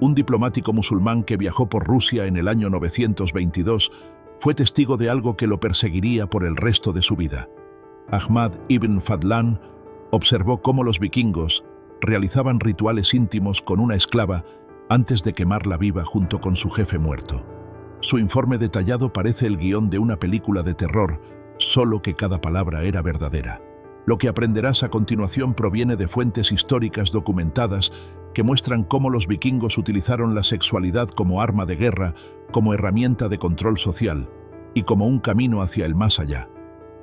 un diplomático musulmán que viajó por Rusia en el año 922, fue testigo de algo que lo perseguiría por el resto de su vida. Ahmad ibn Fadlan observó cómo los vikingos realizaban rituales íntimos con una esclava antes de quemarla viva junto con su jefe muerto. Su informe detallado parece el guión de una película de terror, solo que cada palabra era verdadera. Lo que aprenderás a continuación proviene de fuentes históricas documentadas que muestran cómo los vikingos utilizaron la sexualidad como arma de guerra, como herramienta de control social y como un camino hacia el más allá.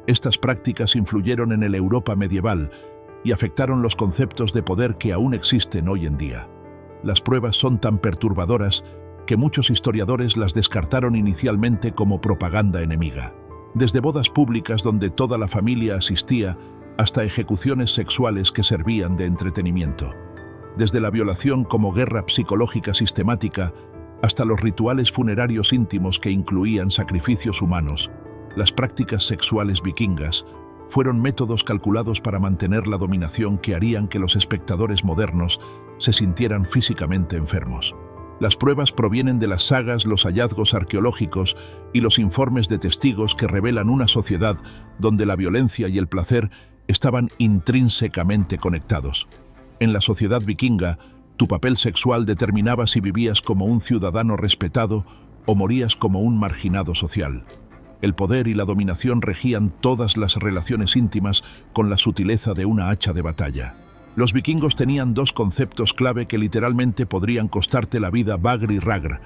Estas prácticas influyeron en el Europa medieval y afectaron los conceptos de poder que aún existen hoy en día. Las pruebas son tan perturbadoras que muchos historiadores las descartaron inicialmente como propaganda enemiga. Desde bodas públicas donde toda la familia asistía, hasta ejecuciones sexuales que servían de entretenimiento. Desde la violación como guerra psicológica sistemática hasta los rituales funerarios íntimos que incluían sacrificios humanos, las prácticas sexuales vikingas fueron métodos calculados para mantener la dominación que harían que los espectadores modernos se sintieran físicamente enfermos. Las pruebas provienen de las sagas, los hallazgos arqueológicos y los informes de testigos que revelan una sociedad donde la violencia y el placer estaban intrínsecamente conectados. En la sociedad vikinga, tu papel sexual determinaba si vivías como un ciudadano respetado o morías como un marginado social. El poder y la dominación regían todas las relaciones íntimas con la sutileza de una hacha de batalla. Los vikingos tenían dos conceptos clave que literalmente podrían costarte la vida: bagr y ragr.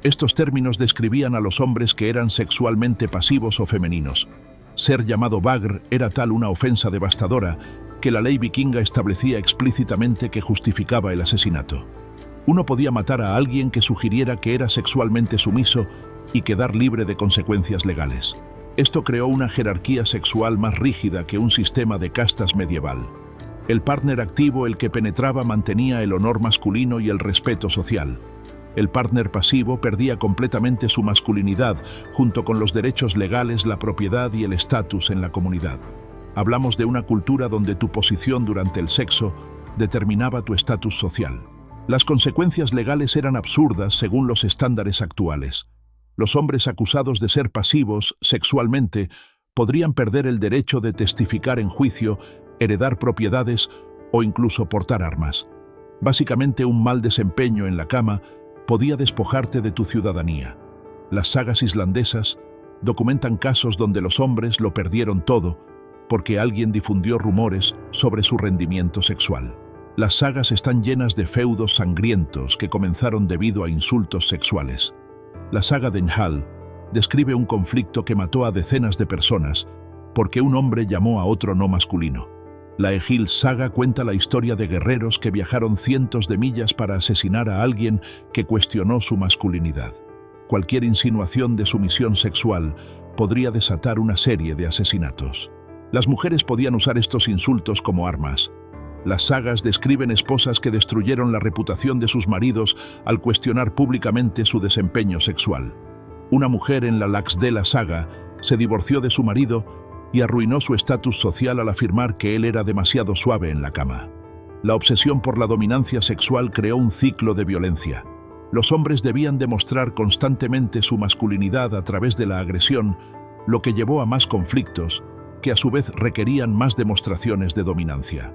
Estos términos describían a los hombres que eran sexualmente pasivos o femeninos. Ser llamado bagr era tal una ofensa devastadora que la ley vikinga establecía explícitamente que justificaba el asesinato. Uno podía matar a alguien que sugiriera que era sexualmente sumiso y quedar libre de consecuencias legales. Esto creó una jerarquía sexual más rígida que un sistema de castas medieval. El partner activo, el que penetraba, mantenía el honor masculino y el respeto social. El partner pasivo perdía completamente su masculinidad, junto con los derechos legales, la propiedad y el estatus en la comunidad. Hablamos de una cultura donde tu posición durante el sexo determinaba tu estatus social. Las consecuencias legales eran absurdas según los estándares actuales. Los hombres acusados de ser pasivos sexualmente podrían perder el derecho de testificar en juicio, heredar propiedades o incluso portar armas. Básicamente, un mal desempeño en la cama podía despojarte de tu ciudadanía. Las sagas islandesas documentan casos donde los hombres lo perdieron todo porque alguien difundió rumores sobre su rendimiento sexual. Las sagas están llenas de feudos sangrientos que comenzaron debido a insultos sexuales. La saga de Njál describe un conflicto que mató a decenas de personas porque un hombre llamó a otro no masculino. La Egil saga cuenta la historia de guerreros que viajaron cientos de millas para asesinar a alguien que cuestionó su masculinidad. Cualquier insinuación de sumisión sexual podría desatar una serie de asesinatos. Las mujeres podían usar estos insultos como armas. Las sagas describen esposas que destruyeron la reputación de sus maridos al cuestionar públicamente su desempeño sexual. Una mujer en la Laxdela saga se divorció de su marido y arruinó su estatus social al afirmar que él era demasiado suave en la cama. La obsesión por la dominancia sexual creó un ciclo de violencia. Los hombres debían demostrar constantemente su masculinidad a través de la agresión, lo que llevó a más conflictos, que a su vez requerían más demostraciones de dominancia.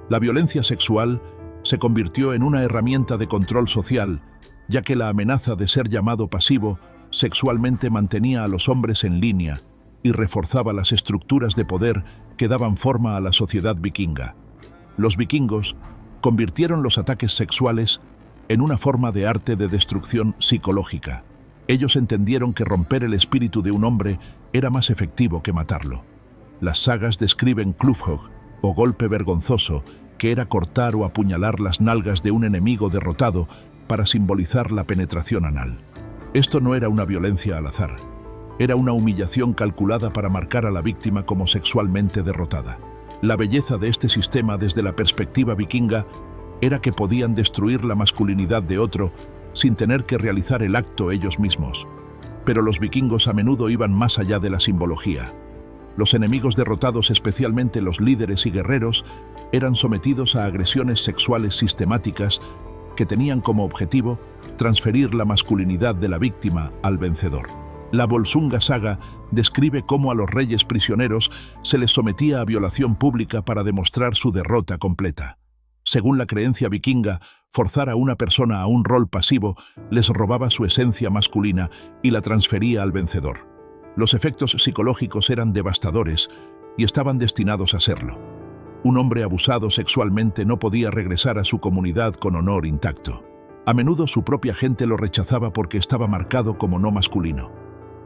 La violencia sexual se convirtió en una herramienta de control social, ya que la amenaza de ser llamado pasivo sexualmente mantenía a los hombres en línea y reforzaba las estructuras de poder que daban forma a la sociedad vikinga. Los vikingos convirtieron los ataques sexuales en una forma de arte de destrucción psicológica. Ellos entendieron que romper el espíritu de un hombre era más efectivo que matarlo. Las sagas describen Klufhog, o golpe vergonzoso, que era cortar o apuñalar las nalgas de un enemigo derrotado para simbolizar la penetración anal. Esto no era una violencia al azar. Era una humillación calculada para marcar a la víctima como sexualmente derrotada. La belleza de este sistema desde la perspectiva vikinga era que podían destruir la masculinidad de otro sin tener que realizar el acto ellos mismos. Pero los vikingos a menudo iban más allá de la simbología. Los enemigos derrotados, especialmente los líderes y guerreros, eran sometidos a agresiones sexuales sistemáticas que tenían como objetivo transferir la masculinidad de la víctima al vencedor. La Volsunga Saga describe cómo a los reyes prisioneros se les sometía a violación pública para demostrar su derrota completa. Según la creencia vikinga, forzar a una persona a un rol pasivo les robaba su esencia masculina y la transfería al vencedor. Los efectos psicológicos eran devastadores y estaban destinados a serlo. Un hombre abusado sexualmente no podía regresar a su comunidad con honor intacto. A menudo su propia gente lo rechazaba porque estaba marcado como no masculino.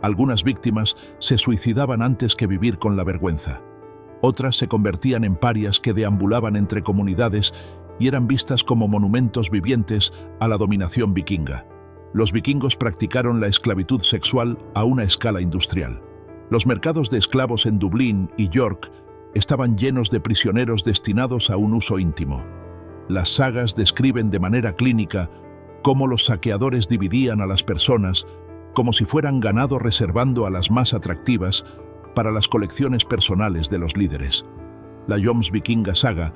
Algunas víctimas se suicidaban antes que vivir con la vergüenza. Otras se convertían en parias que deambulaban entre comunidades y eran vistas como monumentos vivientes a la dominación vikinga. Los vikingos practicaron la esclavitud sexual a una escala industrial. Los mercados de esclavos en Dublín y York estaban llenos de prisioneros destinados a un uso íntimo. Las sagas describen de manera clínica cómo los saqueadores dividían a las personas como si fueran ganado, reservando a las más atractivas para las colecciones personales de los líderes. La Jomsvikinga Saga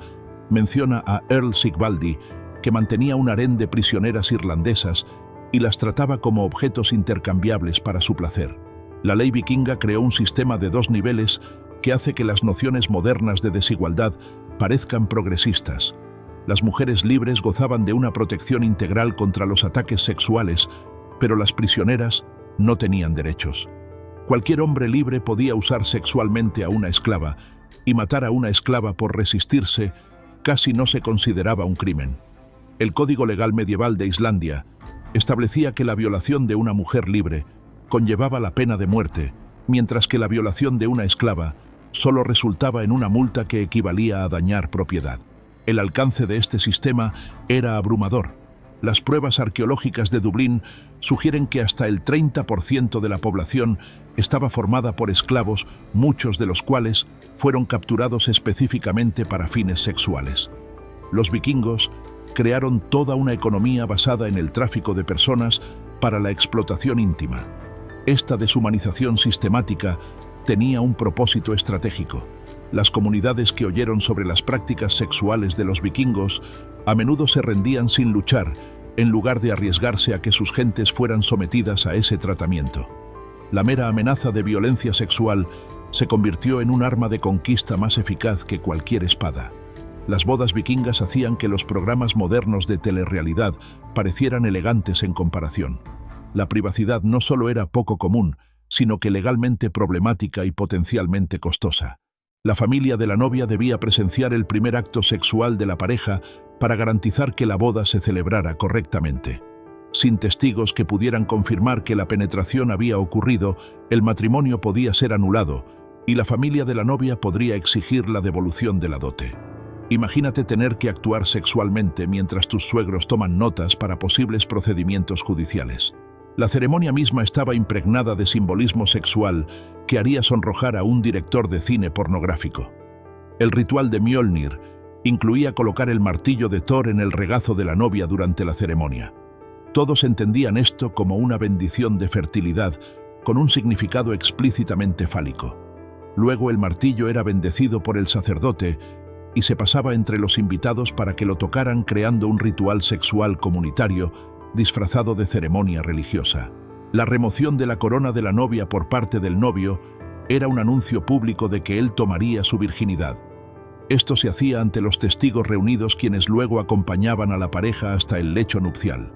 menciona a Earl Sigvaldi, que mantenía un harén de prisioneras irlandesas y las trataba como objetos intercambiables para su placer. La ley vikinga creó un sistema de 2 niveles que hace que las nociones modernas de desigualdad parezcan progresistas. Las mujeres libres gozaban de una protección integral contra los ataques sexuales, pero las prisioneras no tenían derechos. Cualquier hombre libre podía usar sexualmente a una esclava, y matar a una esclava por resistirse casi no se consideraba un crimen. El Código Legal Medieval de Islandia establecía que la violación de una mujer libre conllevaba la pena de muerte, mientras que la violación de una esclava solo resultaba en una multa que equivalía a dañar propiedad. El alcance de este sistema era abrumador. Las pruebas arqueológicas de Dublín sugieren que hasta el 30% de la población estaba formada por esclavos, muchos de los cuales fueron capturados específicamente para fines sexuales. Los vikingos crearon toda una economía basada en el tráfico de personas para la explotación íntima. Esta deshumanización sistemática tenía un propósito estratégico. Las comunidades que oyeron sobre las prácticas sexuales de los vikingos a menudo se rendían sin luchar, en lugar de arriesgarse a que sus gentes fueran sometidas a ese tratamiento. La mera amenaza de violencia sexual se convirtió en un arma de conquista más eficaz que cualquier espada. Las bodas vikingas hacían que los programas modernos de telerrealidad parecieran elegantes en comparación. La privacidad no solo era poco común, sino que legalmente problemática y potencialmente costosa. La familia de la novia debía presenciar el primer acto sexual de la pareja para garantizar que la boda se celebrara correctamente. Sin testigos que pudieran confirmar que la penetración había ocurrido, el matrimonio podía ser anulado y la familia de la novia podría exigir la devolución de la dote. Imagínate tener que actuar sexualmente mientras tus suegros toman notas para posibles procedimientos judiciales. La ceremonia misma estaba impregnada de simbolismo sexual que haría sonrojar a un director de cine pornográfico. El ritual de Mjolnir incluía colocar el martillo de Thor en el regazo de la novia durante la ceremonia. Todos entendían esto como una bendición de fertilidad, con un significado explícitamente fálico. Luego el martillo era bendecido por el sacerdote y se pasaba entre los invitados para que lo tocaran, creando un ritual sexual comunitario disfrazado de ceremonia religiosa. La remoción de la corona de la novia por parte del novio era un anuncio público de que él tomaría su virginidad. Esto se hacía ante los testigos reunidos, quienes luego acompañaban a la pareja hasta el lecho nupcial.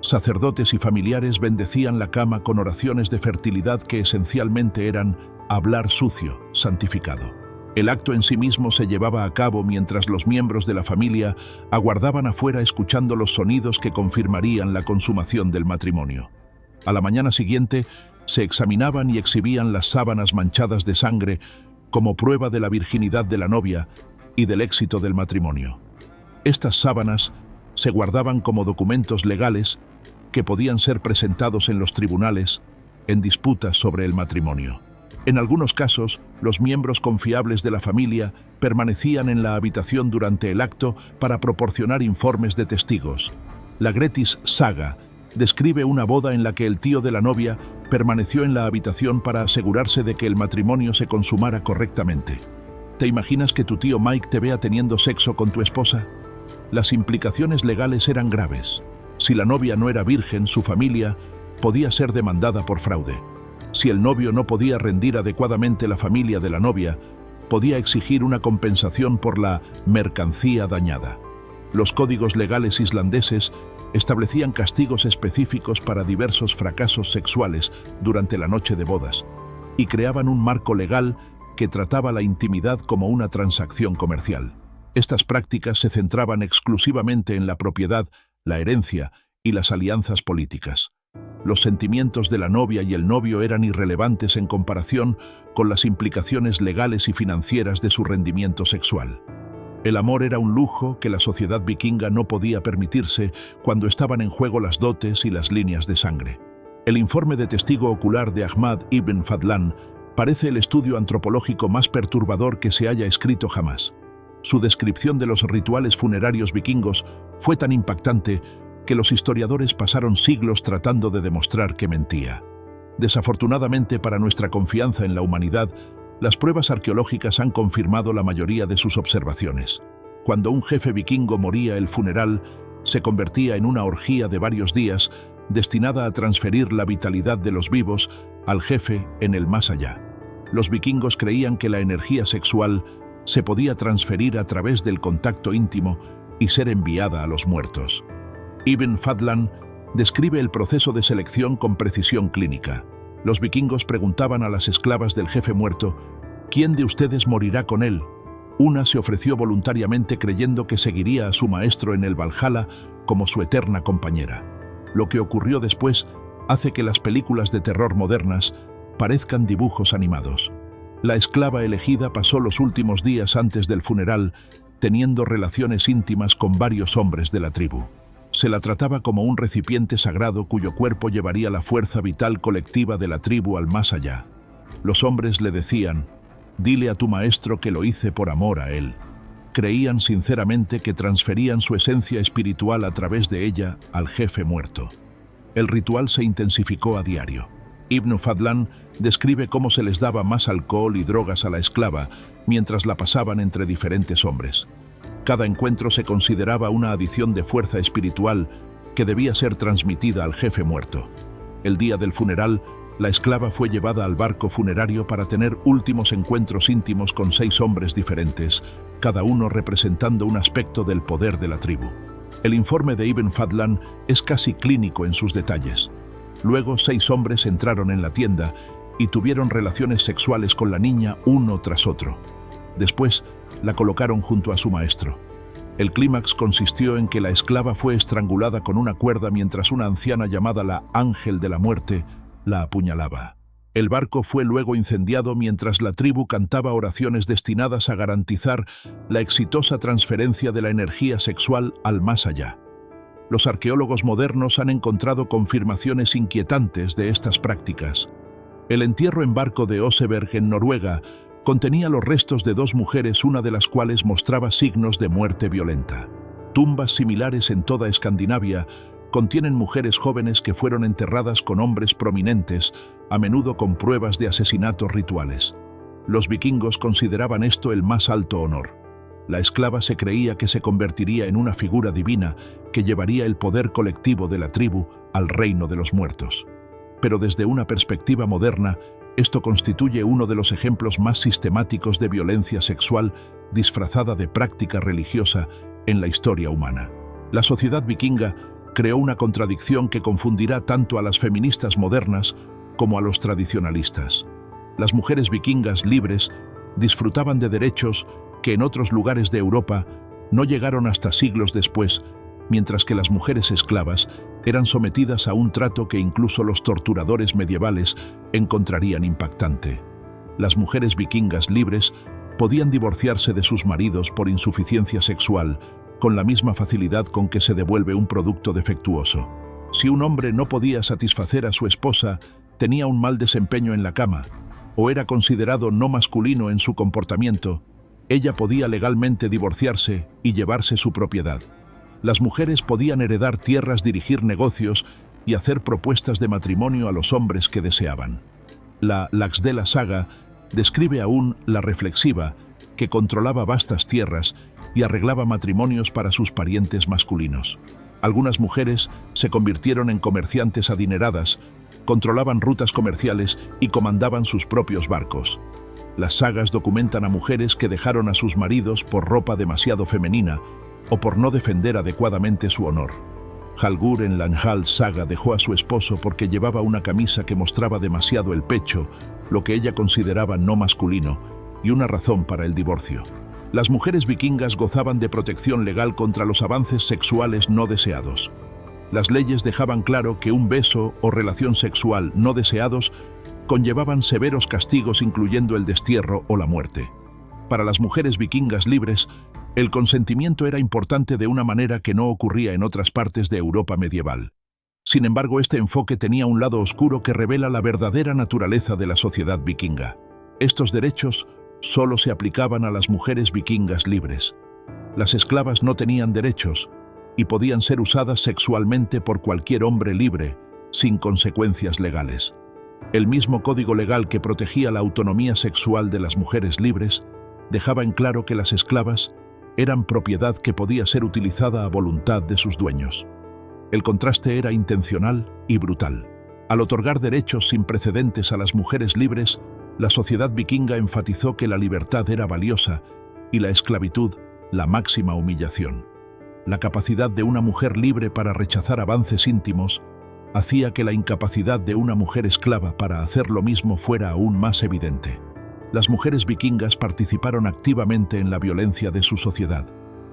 Sacerdotes y familiares bendecían la cama con oraciones de fertilidad que esencialmente eran hablar sucio, santificado. El acto en sí mismo se llevaba a cabo mientras los miembros de la familia aguardaban afuera, escuchando los sonidos que confirmarían la consumación del matrimonio. A la mañana siguiente se examinaban y exhibían las sábanas manchadas de sangre como prueba de la virginidad de la novia y del éxito del matrimonio. Estas sábanas se guardaban como documentos legales que podían ser presentados en los tribunales en disputas sobre el matrimonio. En algunos casos, los miembros confiables de la familia permanecían en la habitación durante el acto para proporcionar informes de testigos. La Grettis Saga describe una boda en la que el tío de la novia permaneció en la habitación para asegurarse de que el matrimonio se consumara correctamente. ¿Te imaginas que tu tío Mike te vea teniendo sexo con tu esposa? Las implicaciones legales eran graves. Si la novia no era virgen, su familia podía ser demandada por fraude. Si el novio no podía rendir adecuadamente, la familia de la novia podía exigir una compensación por la mercancía dañada. Los códigos legales islandeses establecían castigos específicos para diversos fracasos sexuales durante la noche de bodas y creaban un marco legal que trataba la intimidad como una transacción comercial. Estas prácticas se centraban exclusivamente en la propiedad, la herencia y las alianzas políticas. Los sentimientos de la novia y el novio eran irrelevantes en comparación con las implicaciones legales y financieras de su rendimiento sexual. El amor era un lujo que la sociedad vikinga no podía permitirse cuando estaban en juego las dotes y las líneas de sangre. El informe de testigo ocular de Ahmad ibn Fadlan parece el estudio antropológico más perturbador que se haya escrito jamás. Su descripción de los rituales funerarios vikingos fue tan impactante que los historiadores pasaron siglos tratando de demostrar que mentía. Desafortunadamente para nuestra confianza en la humanidad, las pruebas arqueológicas han confirmado la mayoría de sus observaciones. Cuando un jefe vikingo moría, el funeral se convertía en una orgía de varios días destinada a transferir la vitalidad de los vivos al jefe en el más allá. Los vikingos creían que la energía sexual se podía transferir a través del contacto íntimo y ser enviada a los muertos. Ibn Fadlan describe el proceso de selección con precisión clínica. Los vikingos preguntaban a las esclavas del jefe muerto: ¿quién de ustedes morirá con él? Una se ofreció voluntariamente creyendo que seguiría a su maestro en el Valhalla como su eterna compañera. Lo que ocurrió después hace que las películas de terror modernas parezcan dibujos animados. La esclava elegida pasó los últimos días antes del funeral teniendo relaciones íntimas con varios hombres de la tribu. Se la trataba como un recipiente sagrado cuyo cuerpo llevaría la fuerza vital colectiva de la tribu al más allá. Los hombres le decían: «Dile a tu maestro que lo hice por amor a él». Creían sinceramente que transferían su esencia espiritual a través de ella al jefe muerto. El ritual se intensificó a diario. Ibn Fadlan describe cómo se les daba más alcohol y drogas a la esclava mientras la pasaban entre diferentes hombres. Cada encuentro se consideraba una adición de fuerza espiritual que debía ser transmitida al jefe muerto. El día del funeral, la esclava fue llevada al barco funerario para tener últimos encuentros íntimos con 6 hombres diferentes, cada uno representando un aspecto del poder de la tribu. El informe de Ibn Fadlan es casi clínico en sus detalles. Luego 6 hombres entraron en la tienda y tuvieron relaciones sexuales con la niña uno tras otro. Después, la colocaron junto a su maestro. El clímax consistió en que la esclava fue estrangulada con una cuerda mientras una anciana llamada la Ángel de la Muerte la apuñalaba. El barco fue luego incendiado mientras la tribu cantaba oraciones destinadas a garantizar la exitosa transferencia de la energía sexual al más allá. Los arqueólogos modernos han encontrado confirmaciones inquietantes de estas prácticas. El entierro en barco de Oseberg, en Noruega, contenía los restos de 2 mujeres, una de las cuales mostraba signos de muerte violenta. Tumbas similares en toda Escandinavia contienen mujeres jóvenes que fueron enterradas con hombres prominentes, a menudo con pruebas de asesinatos rituales. Los vikingos consideraban esto el más alto honor. La esclava se creía que se convertiría en una figura divina que llevaría el poder colectivo de la tribu al reino de los muertos. Pero desde una perspectiva moderna, esto constituye uno de los ejemplos más sistemáticos de violencia sexual disfrazada de práctica religiosa en la historia humana. La sociedad vikinga creó una contradicción que confundirá tanto a las feministas modernas como a los tradicionalistas. Las mujeres vikingas libres disfrutaban de derechos que en otros lugares de Europa no llegaron hasta siglos después, mientras que las mujeres esclavas eran sometidas a un trato que incluso los torturadores medievales encontrarían impactante. Las mujeres vikingas libres podían divorciarse de sus maridos por insuficiencia sexual con la misma facilidad con que se devuelve un producto defectuoso. Si un hombre no podía satisfacer a su esposa, tenía un mal desempeño en la cama, o era considerado no masculino en su comportamiento, ella podía legalmente divorciarse y llevarse su propiedad. Las mujeres podían heredar tierras, dirigir negocios y hacer propuestas de matrimonio a los hombres que deseaban. La Laxdæla Saga describe aún la reflexiva, que controlaba vastas tierras y arreglaba matrimonios para sus parientes masculinos. Algunas mujeres se convirtieron en comerciantes adineradas, controlaban rutas comerciales y comandaban sus propios barcos. Las sagas documentan a mujeres que dejaron a sus maridos por ropa demasiado femenina o por no defender adecuadamente su honor. Halgur en la Njál saga dejó a su esposo porque llevaba una camisa que mostraba demasiado el pecho, lo que ella consideraba no masculino, y una razón para el divorcio. Las mujeres vikingas gozaban de protección legal contra los avances sexuales no deseados. Las leyes dejaban claro que un beso o relación sexual no deseados conllevaban severos castigos, incluyendo el destierro o la muerte. Para las mujeres vikingas libres, el consentimiento era importante de una manera que no ocurría en otras partes de Europa medieval. Sin embargo, este enfoque tenía un lado oscuro que revela la verdadera naturaleza de la sociedad vikinga. Estos derechos solo se aplicaban a las mujeres vikingas libres. Las esclavas no tenían derechos y podían ser usadas sexualmente por cualquier hombre libre, sin consecuencias legales. El mismo código legal que protegía la autonomía sexual de las mujeres libres dejaba en claro que las esclavas eran propiedad que podía ser utilizada a voluntad de sus dueños. El contraste era intencional y brutal. Al otorgar derechos sin precedentes a las mujeres libres, la sociedad vikinga enfatizó que la libertad era valiosa y la esclavitud la máxima humillación. La capacidad de una mujer libre para rechazar avances íntimos hacía que la incapacidad de una mujer esclava para hacer lo mismo fuera aún más evidente. Las mujeres vikingas participaron activamente en la violencia de su sociedad.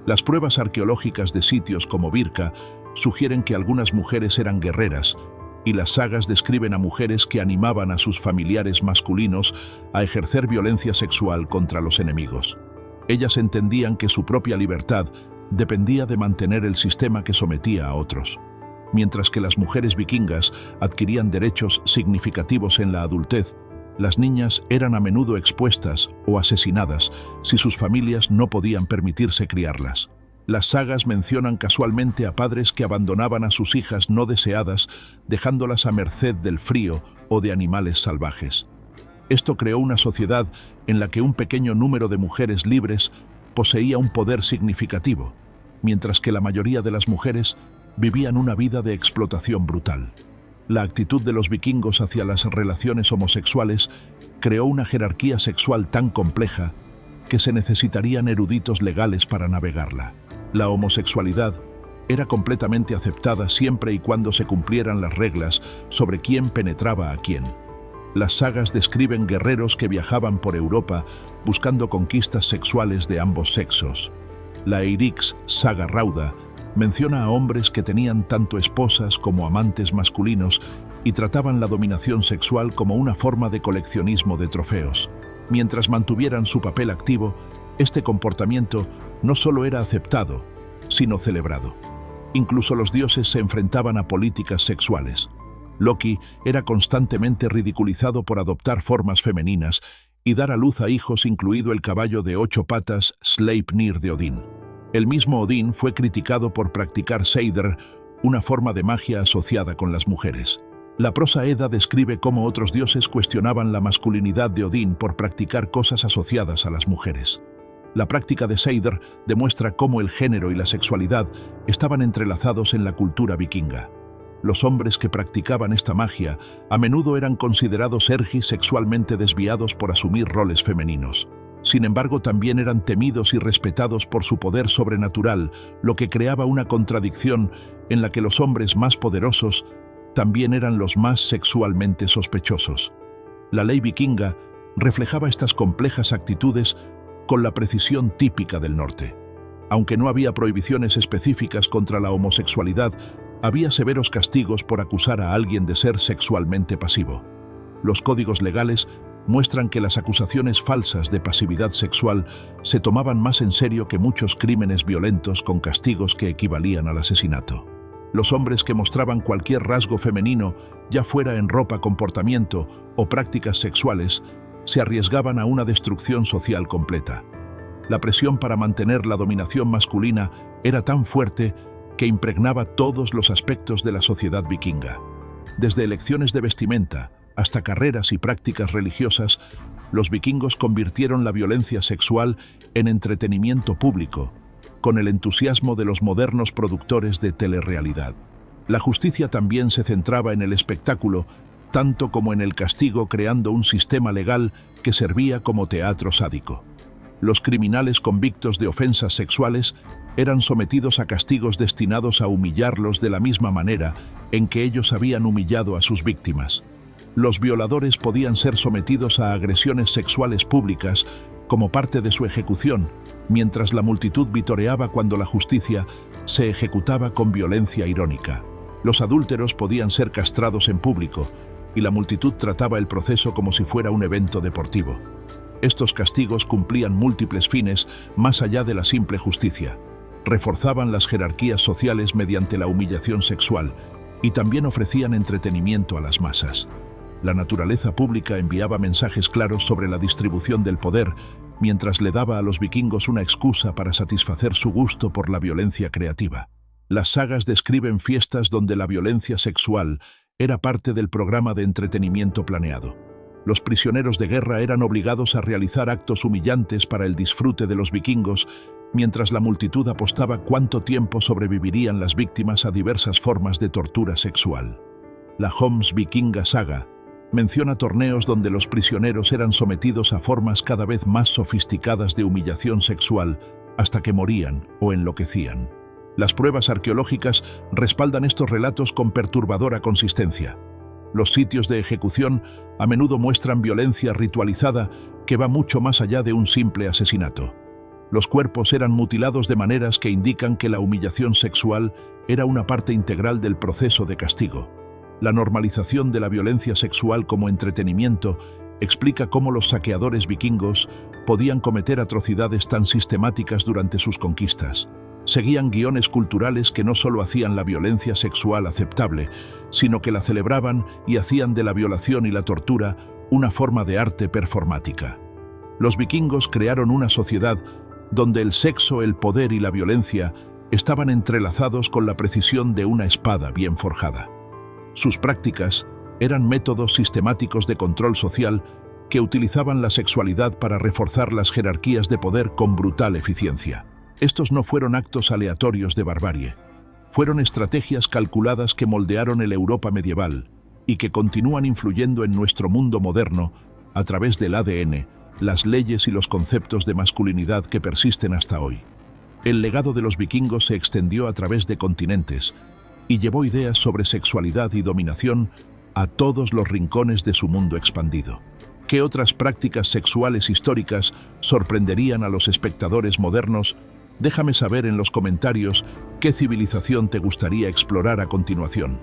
Las pruebas arqueológicas de sitios como Birka sugieren que algunas mujeres eran guerreras, y las sagas describen a mujeres que animaban a sus familiares masculinos a ejercer violencia sexual contra los enemigos. Ellas entendían que su propia libertad dependía de mantener el sistema que sometía a otros. Mientras que las mujeres vikingas adquirían derechos significativos en la adultez, las niñas eran a menudo expuestas o asesinadas si sus familias no podían permitirse criarlas. Las sagas mencionan casualmente a padres que abandonaban a sus hijas no deseadas, dejándolas a merced del frío o de animales salvajes. Esto creó una sociedad en la que un pequeño número de mujeres libres poseía un poder significativo, mientras que la mayoría de las mujeres vivían una vida de explotación brutal. La actitud de los vikingos hacia las relaciones homosexuales creó una jerarquía sexual tan compleja que se necesitarían eruditos legales para navegarla. La homosexualidad era completamente aceptada siempre y cuando se cumplieran las reglas sobre quién penetraba a quién. Las sagas describen guerreros que viajaban por Europa buscando conquistas sexuales de ambos sexos. La Eiríks saga rauda menciona a hombres que tenían tanto esposas como amantes masculinos y trataban la dominación sexual como una forma de coleccionismo de trofeos. Mientras mantuvieran su papel activo, este comportamiento no solo era aceptado, sino celebrado. Incluso los dioses se enfrentaban a políticas sexuales. Loki era constantemente ridiculizado por adoptar formas femeninas y dar a luz a hijos, incluido el caballo de 8 patas Sleipnir de Odín. El mismo Odín fue criticado por practicar seidr, una forma de magia asociada con las mujeres. La prosa Edda describe cómo otros dioses cuestionaban la masculinidad de Odín por practicar cosas asociadas a las mujeres. La práctica de seidr demuestra cómo el género y la sexualidad estaban entrelazados en la cultura vikinga. Los hombres que practicaban esta magia a menudo eran considerados ergis sexualmente desviados por asumir roles femeninos. Sin embargo, también eran temidos y respetados por su poder sobrenatural, lo que creaba una contradicción en la que los hombres más poderosos también eran los más sexualmente sospechosos. La ley vikinga reflejaba estas complejas actitudes con la precisión típica del norte. Aunque no había prohibiciones específicas contra la homosexualidad, había severos castigos por acusar a alguien de ser sexualmente pasivo. Los códigos legales muestran que las acusaciones falsas de pasividad sexual se tomaban más en serio que muchos crímenes violentos con castigos que equivalían al asesinato. Los hombres que mostraban cualquier rasgo femenino, ya fuera en ropa, comportamiento o prácticas sexuales, se arriesgaban a una destrucción social completa. La presión para mantener la dominación masculina era tan fuerte que impregnaba todos los aspectos de la sociedad vikinga. Desde elecciones de vestimenta hasta carreras y prácticas religiosas, los vikingos convirtieron la violencia sexual en entretenimiento público con el entusiasmo de los modernos productores de telerrealidad. La justicia también se centraba en el espectáculo, tanto como en el castigo, creando un sistema legal que servía como teatro sádico. Los criminales convictos de ofensas sexuales eran sometidos a castigos destinados a humillarlos de la misma manera en que ellos habían humillado a sus víctimas. Los violadores podían ser sometidos a agresiones sexuales públicas como parte de su ejecución, mientras la multitud vitoreaba cuando la justicia se ejecutaba con violencia irónica. Los adúlteros podían ser castrados en público, y la multitud trataba el proceso como si fuera un evento deportivo. Estos castigos cumplían múltiples fines más allá de la simple justicia. Reforzaban las jerarquías sociales mediante la humillación sexual y también ofrecían entretenimiento a las masas. La naturaleza pública enviaba mensajes claros sobre la distribución del poder, mientras le daba a los vikingos una excusa para satisfacer su gusto por la violencia creativa. Las sagas describen fiestas donde la violencia sexual era parte del programa de entretenimiento planeado. Los prisioneros de guerra eran obligados a realizar actos humillantes para el disfrute de los vikingos, mientras la multitud apostaba cuánto tiempo sobrevivirían las víctimas a diversas formas de tortura sexual. La Homs Vikinga Saga menciona torneos donde los prisioneros eran sometidos a formas cada vez más sofisticadas de humillación sexual hasta que morían o enloquecían. Las pruebas arqueológicas respaldan estos relatos con perturbadora consistencia. Los sitios de ejecución a menudo muestran violencia ritualizada que va mucho más allá de un simple asesinato. Los cuerpos eran mutilados de maneras que indican que la humillación sexual era una parte integral del proceso de castigo. La normalización de la violencia sexual como entretenimiento explica cómo los saqueadores vikingos podían cometer atrocidades tan sistemáticas durante sus conquistas. Seguían guiones culturales que no solo hacían la violencia sexual aceptable, sino que la celebraban y hacían de la violación y la tortura una forma de arte performática. Los vikingos crearon una sociedad donde el sexo, el poder y la violencia estaban entrelazados con la precisión de una espada bien forjada. Sus prácticas eran métodos sistemáticos de control social que utilizaban la sexualidad para reforzar las jerarquías de poder con brutal eficiencia. Estos no fueron actos aleatorios de barbarie. Fueron estrategias calculadas que moldearon el Europa medieval y que continúan influyendo en nuestro mundo moderno a través del ADN, las leyes y los conceptos de masculinidad que persisten hasta hoy. El legado de los vikingos se extendió a través de continentes y llevó ideas sobre sexualidad y dominación a todos los rincones de su mundo expandido. ¿Qué otras prácticas sexuales históricas sorprenderían a los espectadores modernos? Déjame saber en los comentarios qué civilización te gustaría explorar a continuación.